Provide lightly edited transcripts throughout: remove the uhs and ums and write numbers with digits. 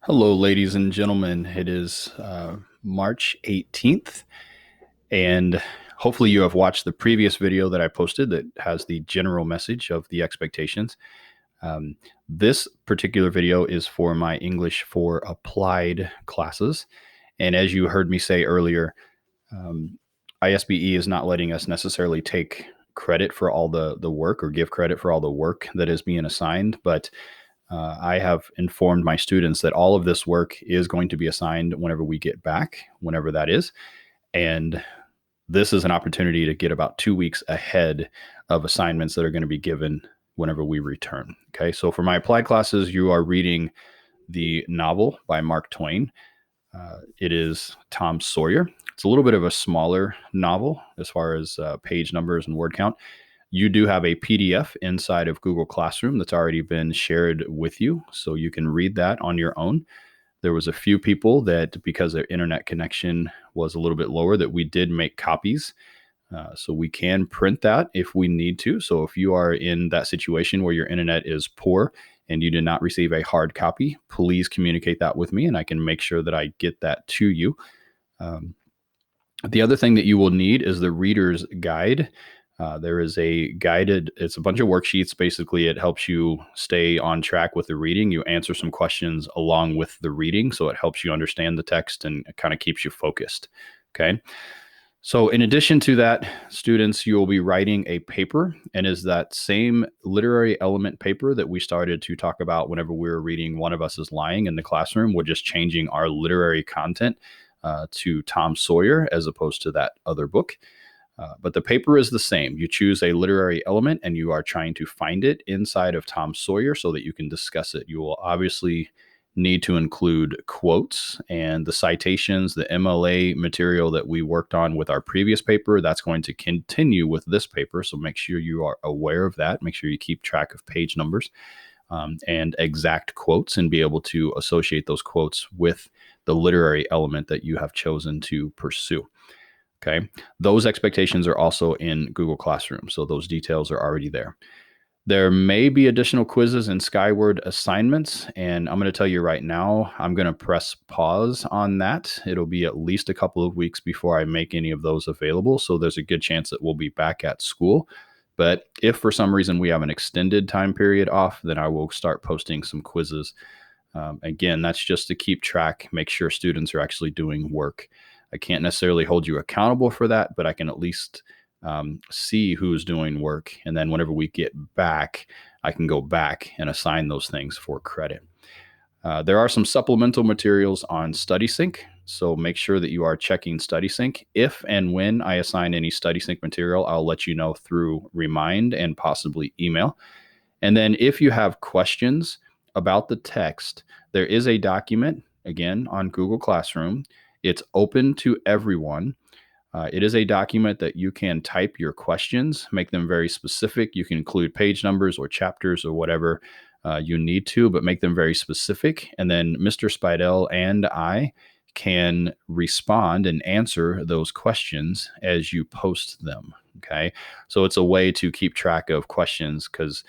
Hello, ladies and gentlemen. It is March 18th, and hopefully, you have watched the previous video that I posted that has the general message of the expectations. Um, this particular video is for my English for Applied classes. And as you heard me say earlier, um, ISBE is not letting us necessarily take credit for all the work or give credit for all the work that is being assigned, but I have informed my students that all of this work is going to be assigned whenever we get back, whenever that is. And this is an opportunity to get about 2 weeks ahead of assignments that are going to be given whenever we return. Okay, so for my applied classes, you are reading the novel by Mark Twain. It is Tom Sawyer. It's a little bit of a smaller novel as far as page numbers and word count. You do have a PDF inside of Google Classroom that's already been shared with you, so you can read that on your own. There was a few people that, because their internet connection was a little bit lower, that we did make copies. So we can print that if we need to. So if you are in that situation where your internet is poor and you did not receive a hard copy, please communicate that with me and I can make sure that I get that to you. The other thing that you will need is the reader's guide. There is a guided, it's a bunch of worksheets. Basically, it helps you stay on track with the reading. You answer some questions along with the reading, so it helps you understand the text and it kind of keeps you focused. Okay. So in addition to that, students, you will be writing a paper, and is that same literary element paper that we started to talk about whenever we were reading One of Us is Lying in the classroom. We're just changing our literary content to Tom Sawyer as opposed to that other book. But the paper is the same. You choose a literary element and you are trying to find it inside of Tom Sawyer so that you can discuss it. You will obviously need to include quotes and the citations, the MLA material that we worked on with our previous paper. That's going to continue with this paper. So make sure you are aware of that. Make sure you keep track of page numbers and exact quotes and be able to associate those quotes with the literary element that you have chosen to pursue. Okay. Those expectations are also in Google Classroom. So those details are already there. There may be additional quizzes and Skyward assignments. And I'm going to tell you right now, I'm going to press pause on that. It'll be at least a couple of weeks before I make any of those available. So there's a good chance that we'll be back at school. But if for some reason we have an extended time period off, then I will start posting some quizzes. Again, that's just to keep track, make sure students are actually doing work. I can't necessarily hold you accountable for that, but I can at least see who's doing work. And then whenever we get back, I can go back and assign those things for credit. There are some supplemental materials on StudySync, so make sure that you are checking StudySync. If and when I assign any StudySync material, I'll let you know through Remind and possibly email. And then if you have questions about the text, there is a document, again, on Google Classroom. It's open to everyone. It is a document that you can type your questions, make them very specific. You can include page numbers or chapters or whatever you need to, but make them very specific. And then Mr. Spidell and I can respond and answer those questions as you post them. Okay. So it's a way to keep track of questions because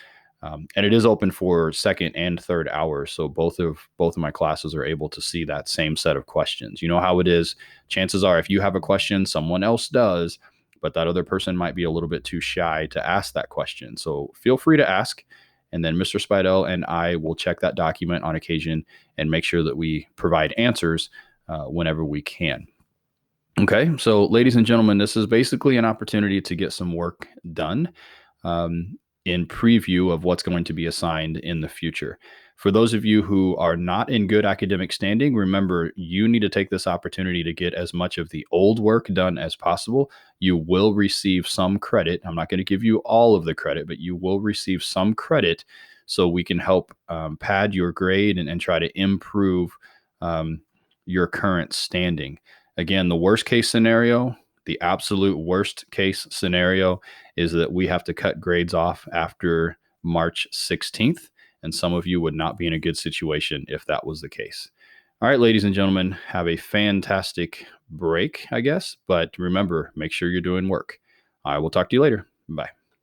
and it is open for second and third hours. So both of my classes are able to see that same set of questions. You know how it is. Chances are if you have a question, someone else does, but that other person might be a little bit too shy to ask that question. So feel free to ask. And then Mr. Spidell and I will check that document on occasion and make sure that we provide answers whenever we can. Okay, so ladies and gentlemen, this is basically an opportunity to get some work done. In preview of what's going to be assigned in the future. For those of you who are not in good academic standing, remember you need to take this opportunity to get as much of the old work done as possible. You will receive some credit. I'm not going to give you all of the credit, but you will receive some credit so we can help pad your grade and try to improve your current standing. Again, the worst case scenario, the absolute worst case scenario is that we have to cut grades off after March 16th. And some of you would not be in a good situation if that was the case. All right, ladies and gentlemen, have a fantastic break, I guess. But remember, make sure you're doing work. I will talk to you later. Bye.